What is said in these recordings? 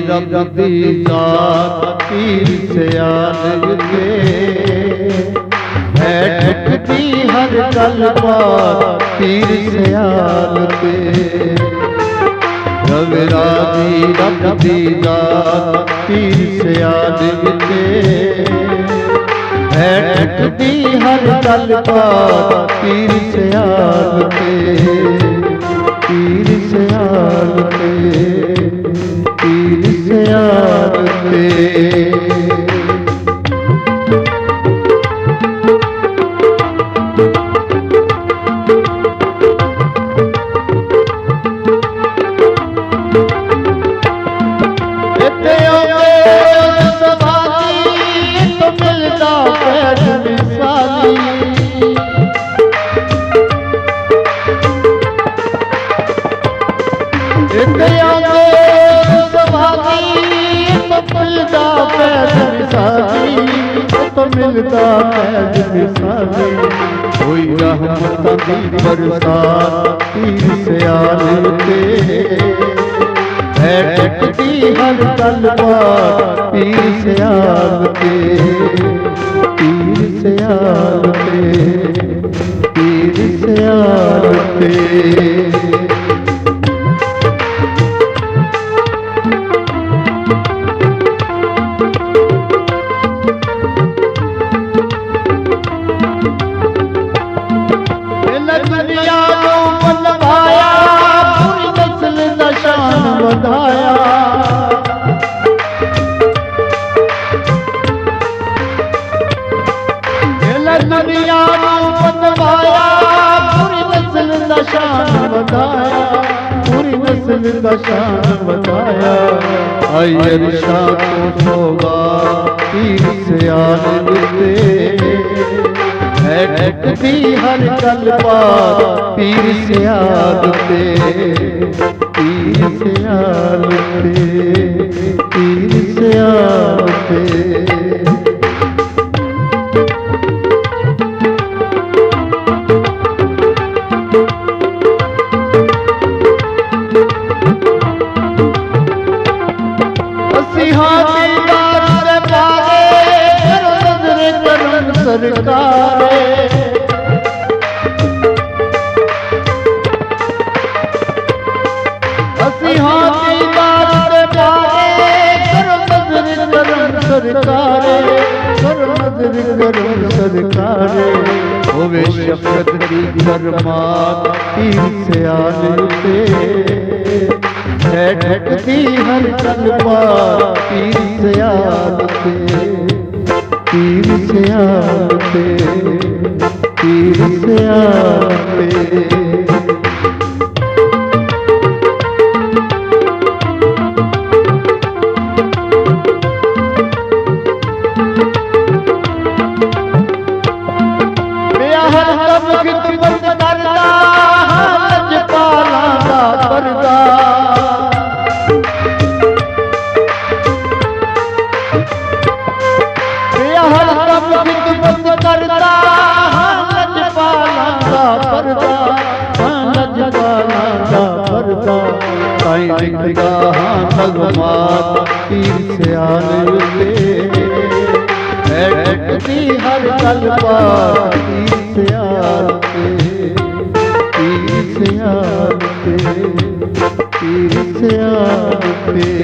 रब दी जात पीर सियाल ते है ठुकदी हर गल बात पीर सियाल ते रविराजी रब दी जात पीर सियाल ते है ठुकदी हर गल बात पीर सियाल ते पीर सियाल ते पीर सियाल ते मिलता फैज़ मिसाली कोई रहमत दी बरसात पीर सियाल ते है ठुकदी हर गल बात पीर सियाल ते पीर सियाल ते पीर सियाल ते शान बताया अयर शाह को सोगा पीर सियाल ते है ठुकदी हर गल बात पीर सियाल ते पीर सियाल ते पीर सियाल ते सरकारे असी हाथी बात पाए करो नजर करम सरकारे करो नजर करम सरकारे होवे शफकत दी करमात पीर सियाल ते है ठुकदी हर गल बात पीर सियाल ते पीर सियाल ते पीर सियाल ते हर दम खिदमत करदा लज पाला दा पर्दा हर दम खिदमत करदा लज पाला दा पर्दा लज पाला दा पर्दा ताई दिखदा नगमात पीर सियाल ते है ठुकदी हर गल बात पीर सियाल ते पीर सियाल ते पीर सियाल ते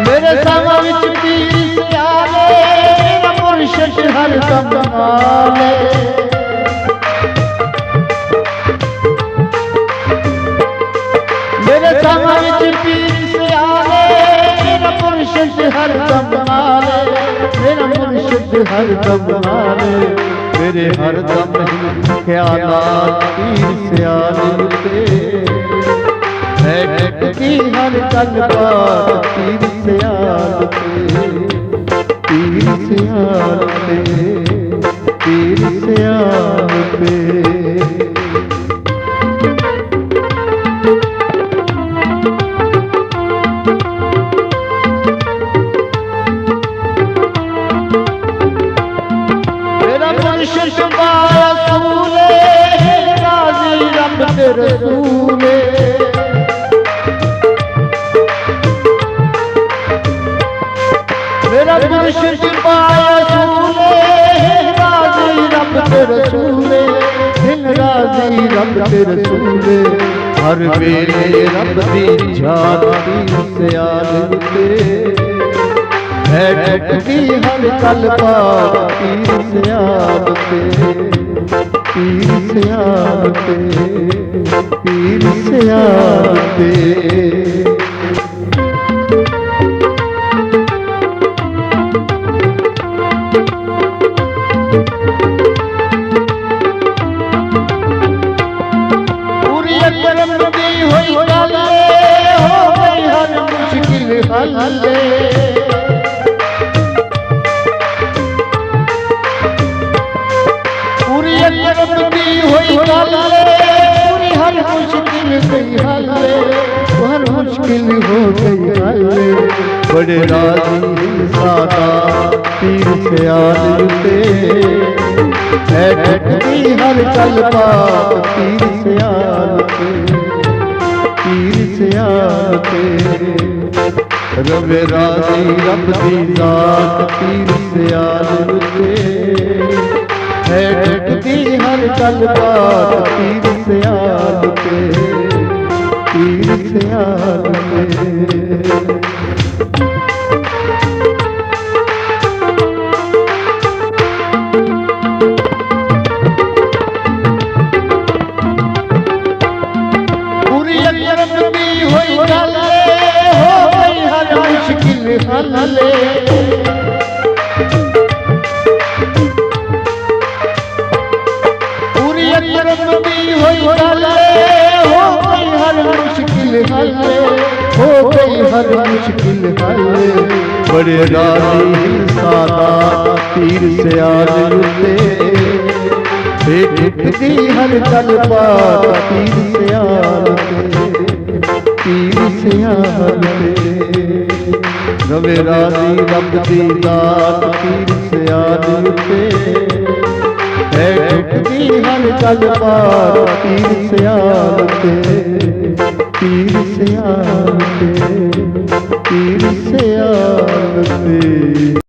मेरे सामा विच पीर सियाले मेरा मुर्शिद हर दम नाले मेरे सामा विच पीर सियाले मेरा मुर्शिद हर दम नाले मेरा मुर्शिद हर दम नाले मेरे हर दम ख्यालात पीर सियाले ते है ठुकदी हर गल बात पीर सियाल ते पीर सियाल ते मुर्शिद पाया सूले राजी रब ते रसूले मेरा मुर्शिद पाया सूले राजी रब ते रसूले दिन राजी रब ते रसूले हर वेले रब दी जात दी सियाल ते है टुकदी हर कल पाक पीर सियाल ते पीर सियाल ते पीर सियाल ते पूरी अकरम दी होई गल पूरी हर मुश्किल गई हल हर मुश्किल हो गई हल बड़े राजी सादा पीर सियाल ते है टुकदी हर कल पाक पीर सियाल ते पीर सियाल ते रवे राजी रब दी जात पीर सियाल ते है टुकदी हर कल पाक पीर सियाल ते पीर सियाल ते हले पूरी अकरम दी होई गल हो गई हर मुश्किल हल हो गई हर मुश्किल हल बड़े राजी सादा पीर सियाल ते टुकदी हर कल पाक पीर सियाल ते पीर सियाल ते रवे राजी रब दी जात पीर सियाल ते है टुकदी हर कल पाक पीर सियाल ते पीर सियाल ते पीर सियाल ते।